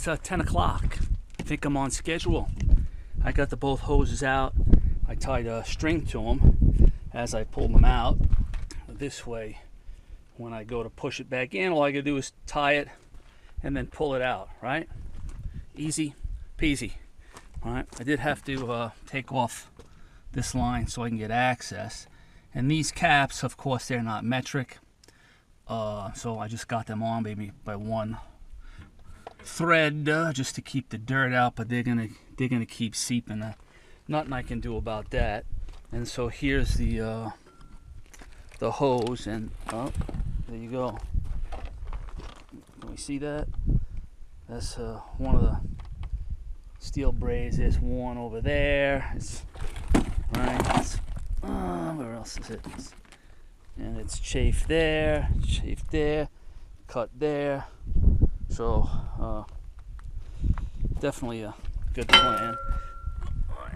It's 10 o'clock. I think I'm on schedule. I got the both hoses out. I tied a string to them as I pulled them out. This way, when I go to push it back in, all I gotta do is tie it and then pull it out, right? Easy peasy. All right, I did have to take off this line so I can get access. And these caps, of course, they're not metric. So I just got them on maybe by one thread just to keep the dirt out, but they're gonna keep seeping. Nothing I can do about that. And so here's the hose, and oh, there you go. Can we see that? That's one of the steel braids. There's one over there. It's right. It's, where else is it? And it's chafed there, cut there. So definitely a good plan.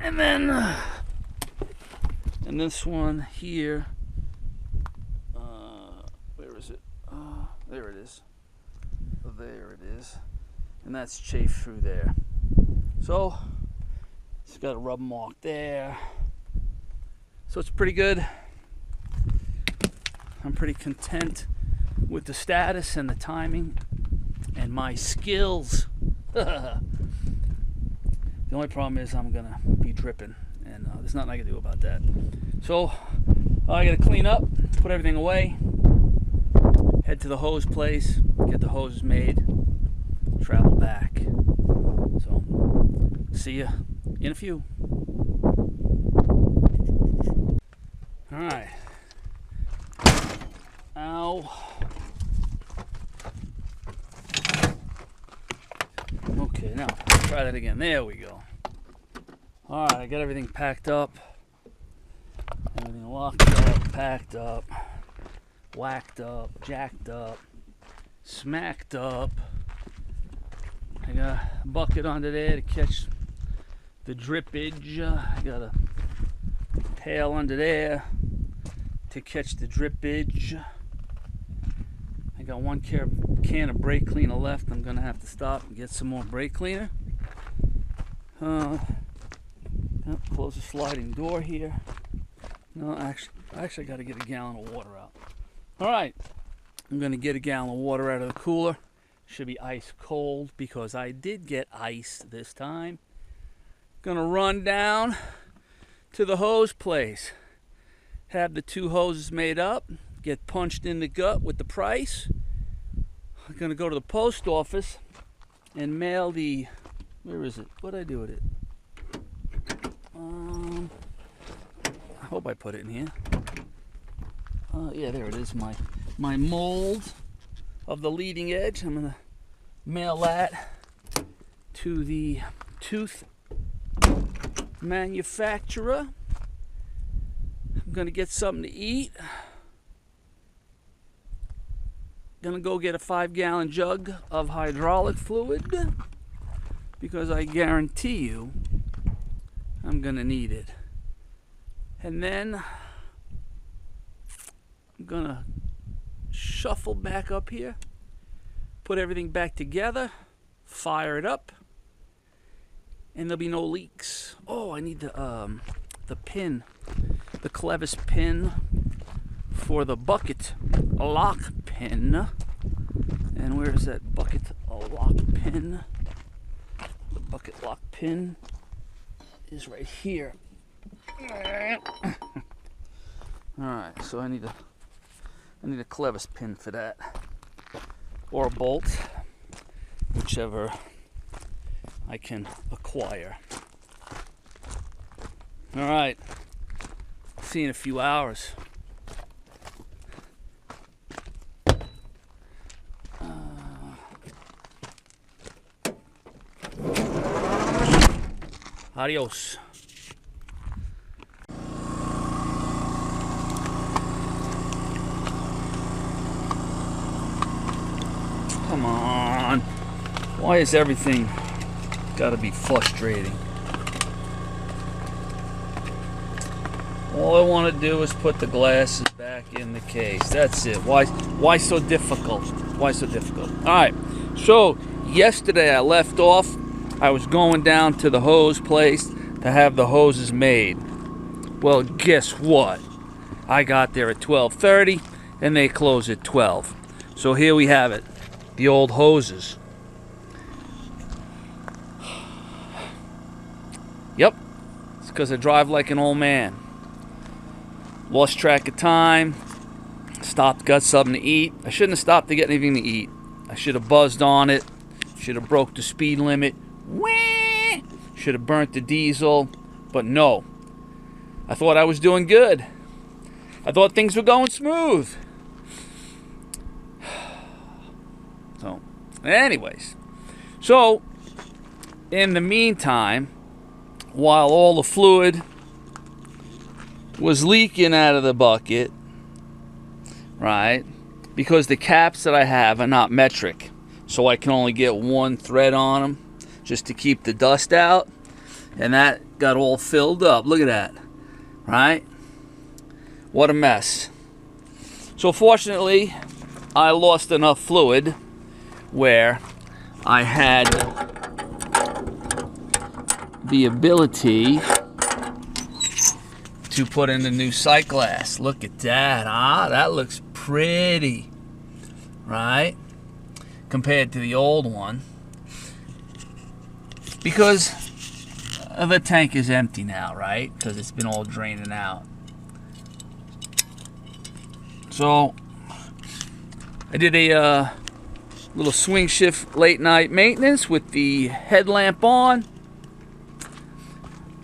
And then and this one here, where is it? There it is. There it is. And that's chafed through there. So it's got a rub mark there. So it's pretty good. I'm pretty content with the status and the timing and my skills. The only problem is I'm gonna be dripping, and there's nothing I can do about that. So I gotta clean up, put everything away, head to the hose place, get the hoses made, travel back. So see ya in a few. All right. Ow. Okay, now try that again. There we go. All right, I got everything packed up. Everything locked up, packed up, whacked up, jacked up, smacked up. I got a bucket under there to catch the drippage. I got a pail under there to catch the drippage. I got one can of brake cleaner left. I'm gonna have to stop and get some more brake cleaner. Close the sliding door here. No, actually got to get a gallon of water out. All right, I'm gonna get a gallon of water out of the cooler. Should be ice cold because I did get ice this time. Gonna run down to the hose place, have the two hoses made up, get punched in the gut with the price. I'm gonna go to the post office and mail the, where is it? What'd I do with it? I hope I put it in here. Yeah, there it is, my mold of the leading edge. I'm gonna mail that to the tooth manufacturer. I'm gonna get something to eat. Gonna go get a 5-gallon jug of hydraulic fluid because I guarantee you I'm gonna need it. And then I'm gonna shuffle back up here, put everything back together, fire it up, and there'll be no leaks. Oh, I need the pin, the clevis pin for the bucket lock pin. And where is that bucket lock pin? The bucket lock pin is right here. All right, so I need a clevis pin for that, or a bolt, whichever I can acquire. All right, see you in a few hours. Adios. Come on. Why is everything gotta be frustrating? All I want to do is put the glasses back in the case. That's it. Why so difficult? Why so difficult? All right. So yesterday I left off. I was going down to the hose place to have the hoses made. Well, guess what? I got there at 12:30 and they close at 12. So here we have it, the old hoses. Yep, it's because I drive like an old man. Lost track of time, stopped, got something to eat. I shouldn't have stopped to get anything to eat. I should have buzzed on it, should have broke the speed limit, should have burnt the diesel, but no. I thought I was doing good. I thought things were going smooth. So, anyways. So, in the meantime, while all the fluid was leaking out of the bucket, right, because the caps that I have are not metric, so I can only get one thread on them just to keep the dust out, and that got all filled up. Look at that, right? What a mess. So fortunately, I lost enough fluid where I had the ability to put in the new sight glass. Look at that, that looks pretty, right? Compared to the old one. Because the tank is empty now, right? Because it's been all draining out. So I did a little swing shift late night maintenance with the headlamp on.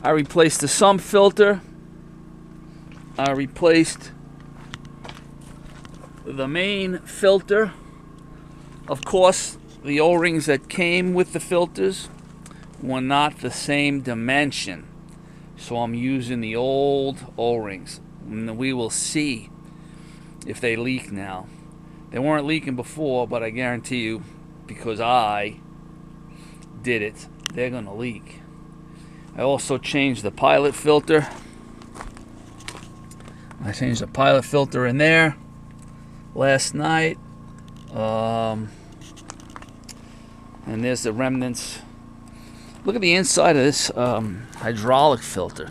I replaced the sump filter. I replaced the main filter. Of course, the O-rings that came with the filters were not the same dimension, so I'm using the old O-rings, and we will see if they leak now. They weren't leaking before, but I guarantee you, because I did it, they're gonna leak. I also changed the pilot filter. I changed the pilot filter in there last night. And there's the remnants. Look at the inside of this hydraulic filter.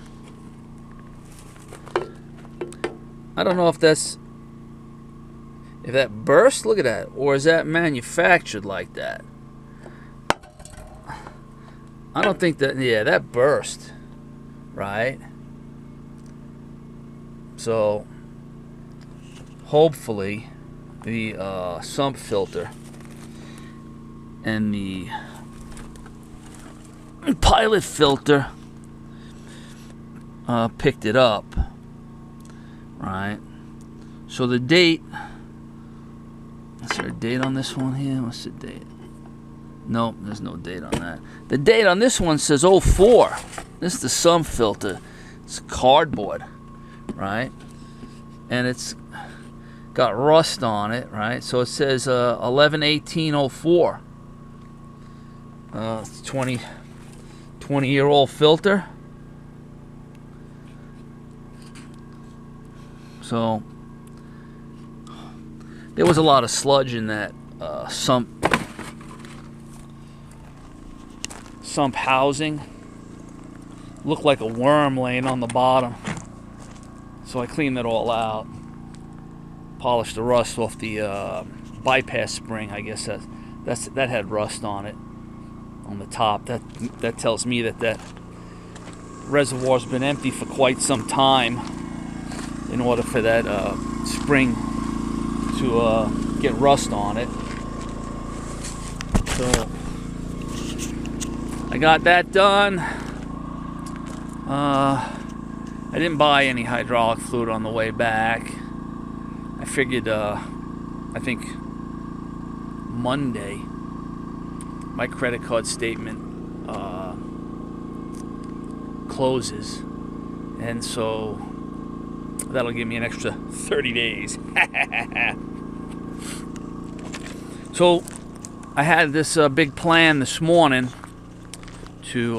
I don't know if that burst, look at that, or is that manufactured like that? I don't think that, yeah, that burst, right? So hopefully the sump filter and the pilot filter picked it up, right? So the date, is there a date on this one here? What's the date? Nope, there's no date on that. The date on this one says 04. This is the sump filter. It's cardboard, right? And it's got rust on it, right? So it says 11/18/04. It's 20-year-old filter. So there was a lot of sludge in that sump housing. Looked like a worm laying on the bottom. So I cleaned it all out. Polished the rust off the bypass spring. I guess that had rust on it on the top. That tells me that reservoir's been empty for quite some time in order for that spring to get rust on it. So I got that done. I didn't buy any hydraulic fluid on the way back. I figured, I think Monday, my credit card statement closes, and so that'll give me an extra 30 days. So I had this big plan this morning to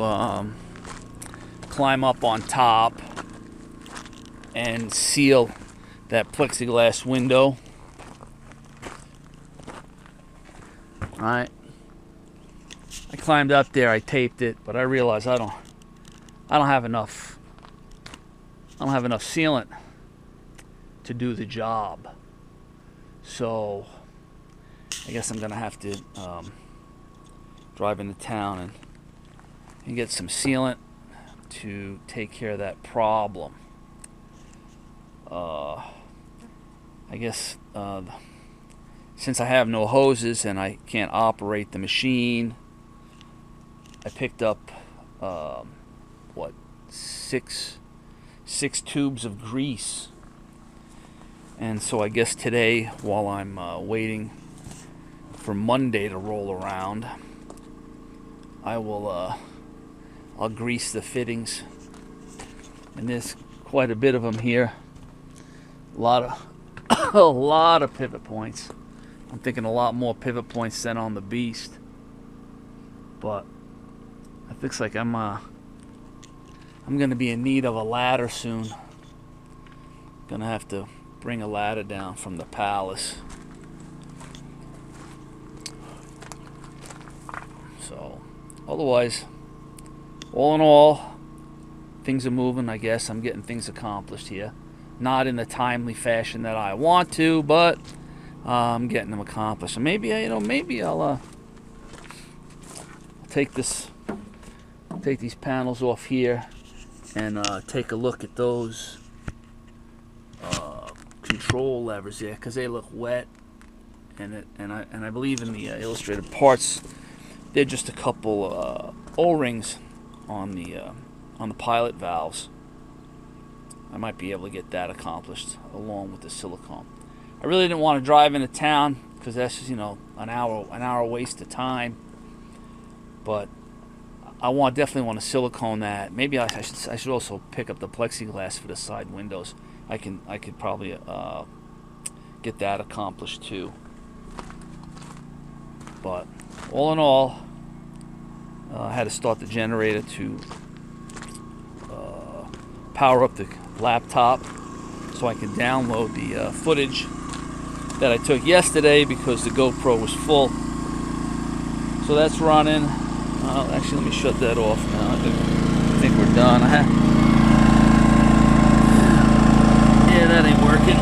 climb up on top and seal that plexiglass window, right? I climbed up there, I taped it, but I realized I don't have enough sealant to do the job. So I guess I'm gonna have to drive into town and get some sealant to take care of that problem. I guess since I have no hoses and I can't operate the machine, I picked up six tubes of grease, and so I guess today, while I'm waiting for Monday to roll around, I'll grease the fittings. And there's quite a bit of them here. A lot of pivot points. I'm thinking a lot more pivot points than on the Beast. But it looks like I'm gonna be in need of a ladder soon. Gonna have to bring a ladder down from the palace. So otherwise, all in all, things are moving. I guess I'm getting things accomplished here. Not in the timely fashion that I want to, but I'm getting them accomplished. And maybe I'll take these panels off here and take a look at those control levers there, because they look wet, and I believe in the illustrated parts they're just a couple O-rings on the pilot valves. I might be able to get that accomplished along with the silicone. I really didn't want to drive into town because that's just, an hour waste of time. But I definitely want to silicone that. Maybe I should also pick up the plexiglass for the side windows. I could probably get that accomplished too. But all in all, I had to start the generator to power up the laptop so I can download the footage that I took yesterday, because the GoPro was full. So that's running. Actually, let me shut that off now. I think we're done. Yeah, that ain't working.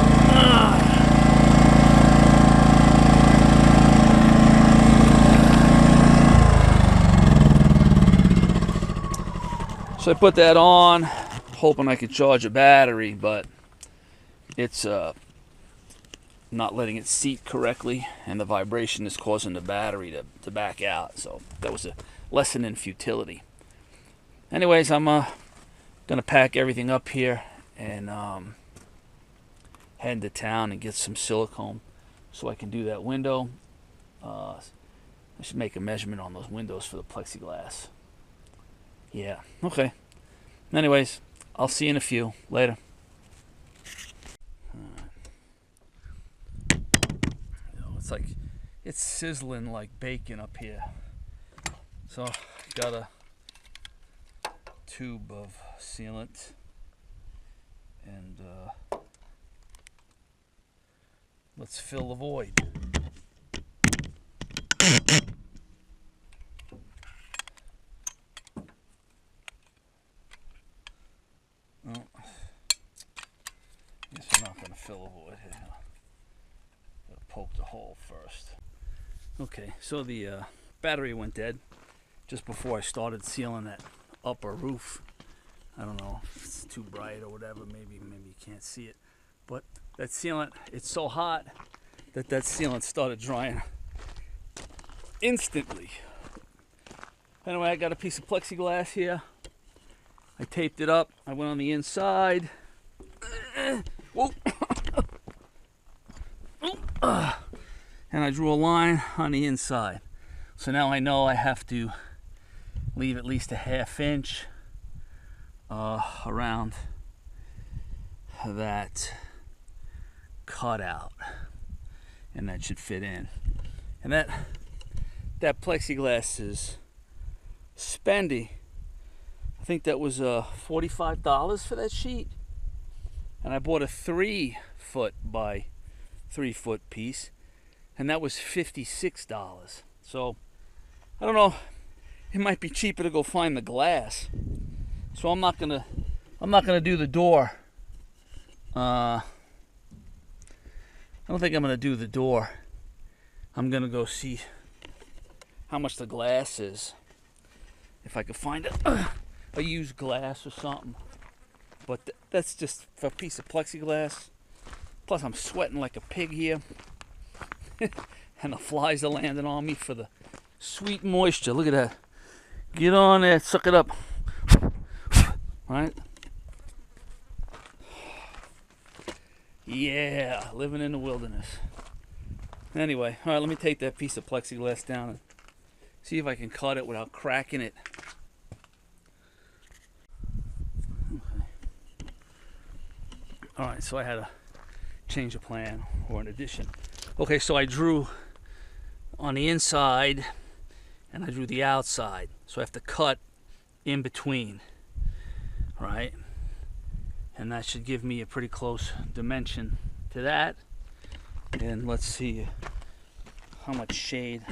So I put that on, hoping I could charge a battery, but it's not letting it seat correctly, and the vibration is causing the battery to back out. So that was a lesson in futility. Anyways, I'm gonna pack everything up here and head to town and get some silicone so I can do that window. I should make a measurement on those windows for the plexiglass. Yeah, okay. Anyways, I'll see you in a few. Later. It's sizzling like bacon up here. So, got a tube of sealant, and let's fill the void. Well, guess we're not going to fill a void here. Gotta poke the hole first. Okay, so the battery went dead just before I started sealing that upper roof. I don't know if it's too bright or whatever. Maybe you can't see it, but that sealant, it's so hot that sealant started drying instantly. Anyway, I got a piece of plexiglass here. I taped it up. I went on the inside. Whoa. And I drew a line on the inside. So now I know I have to leave at least a ½ inch around that cutout, and that should fit in. And that plexiglass is spendy. I think that was $45 for that sheet, and I bought a 3-foot by 3-foot piece, and that was $56. So I don't know. it might be cheaper to go find the glass. So I'm not gonna do the door. I don't think I'm gonna do the door. I'm gonna go see how much the glass is. If I could find a used glass or something. But that's just for a piece of plexiglass. Plus I'm sweating like a pig here. And the flies are landing on me for the sweet moisture. Look at that. Get on there, suck it up. Right? Yeah, living in the wilderness. Anyway, all right, let me take that piece of plexiglass down and see if I can cut it without cracking it. Okay. All right, so I had to change a plan or an addition. Okay, so I drew on the inside and I drew the outside. So I have to cut in between, right? And that should give me a pretty close dimension to that. And let's see how much shade,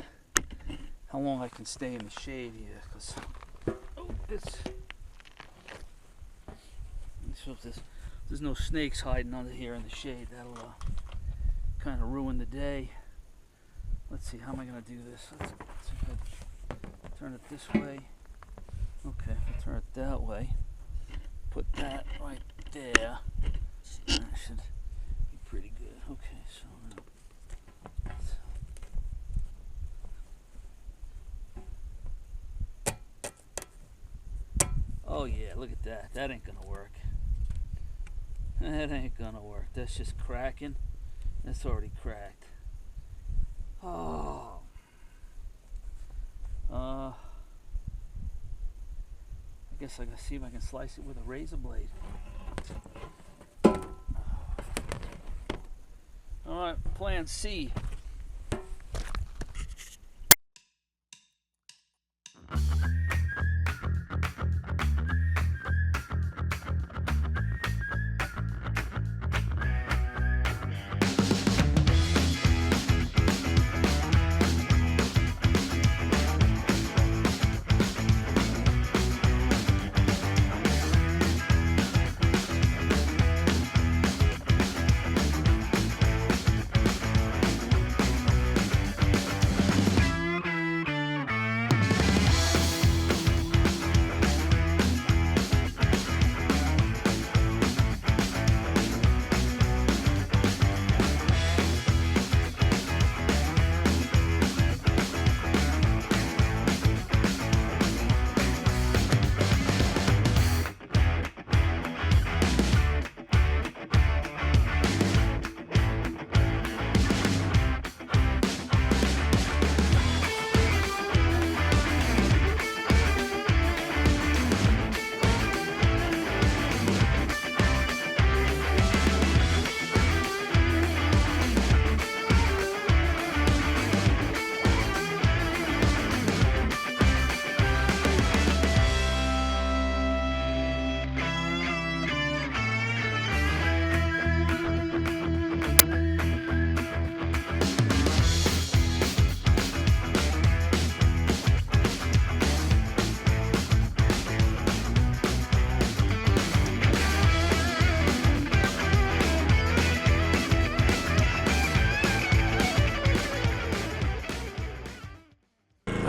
how long I can stay in the shade here. Because there's no snakes hiding under here in the shade. That'll kind of ruin the day. Let's see, how am I going to do this? Let's see if I turn it this way. Okay, I'll turn it that way. Put that right there. That should be pretty good. Okay, so oh yeah, look at that. That ain't gonna work. That ain't gonna work. That's just cracking. That's already cracked. Oh. I guess I gotta see if I can slice it with a razor blade. Alright, plan C.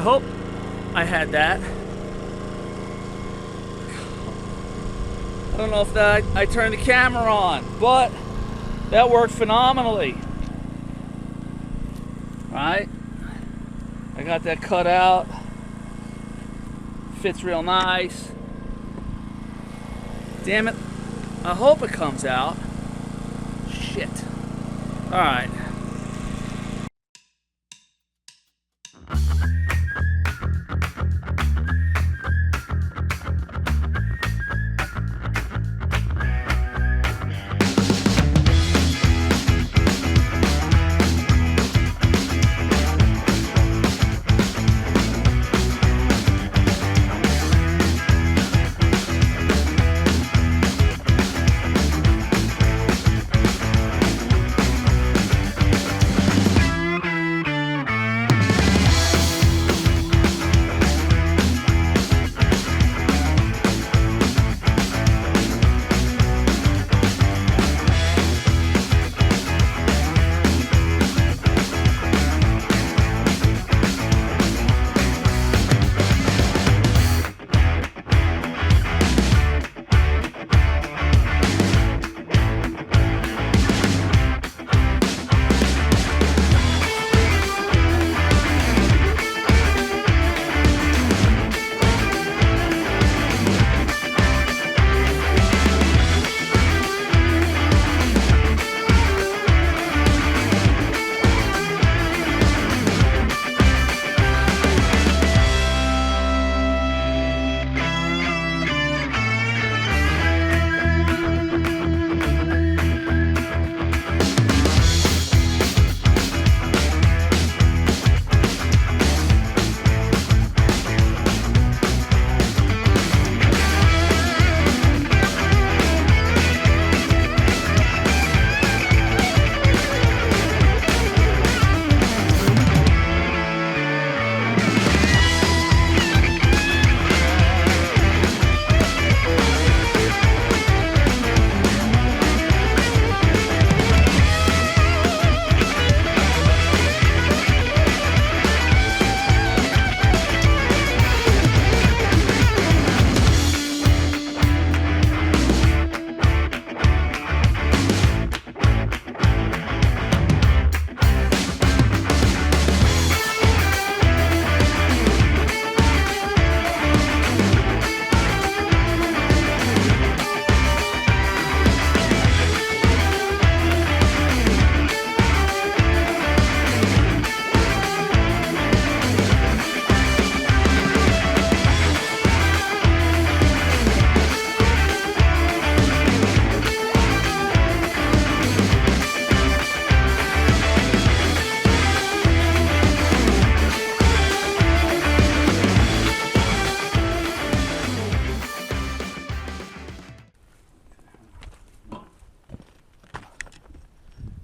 I hope I had that. I don't know if I turned the camera on, but that worked phenomenally. Right? I got that cut out. Fits real nice. Damn it. I hope it comes out. Shit. Alright.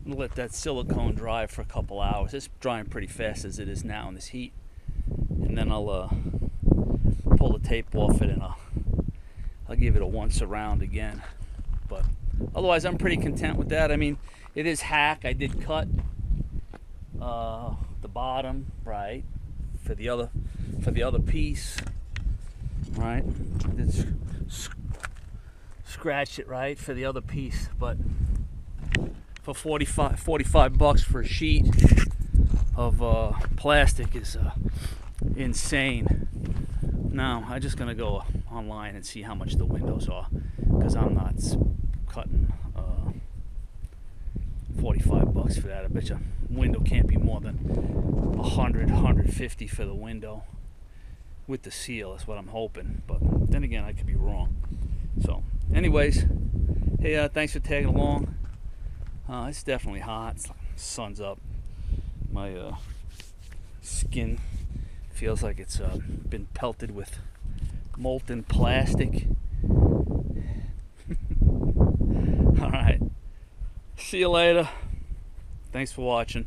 I'm gonna let that silicone dry for a couple hours. It's drying pretty fast as it is now in this heat, and then I'll pull the tape off it and I'll give it a once around again. But otherwise, I'm pretty content with that. I mean, it is hack. I did cut the bottom right for the other piece, right? I did scratch it right for the other piece, but for 45 bucks for a sheet of plastic is insane. Now I'm just gonna go online and see how much the windows are, because I'm not cutting 45 bucks for that. I bet you window can't be more than 100, 150 for the window with the seal. That's what I'm hoping, but then again, I could be wrong. So anyways, hey, thanks for tagging along. It's definitely hot. Sun's up. My skin feels like it's been pelted with molten plastic. All right, see you later. Thanks for watching.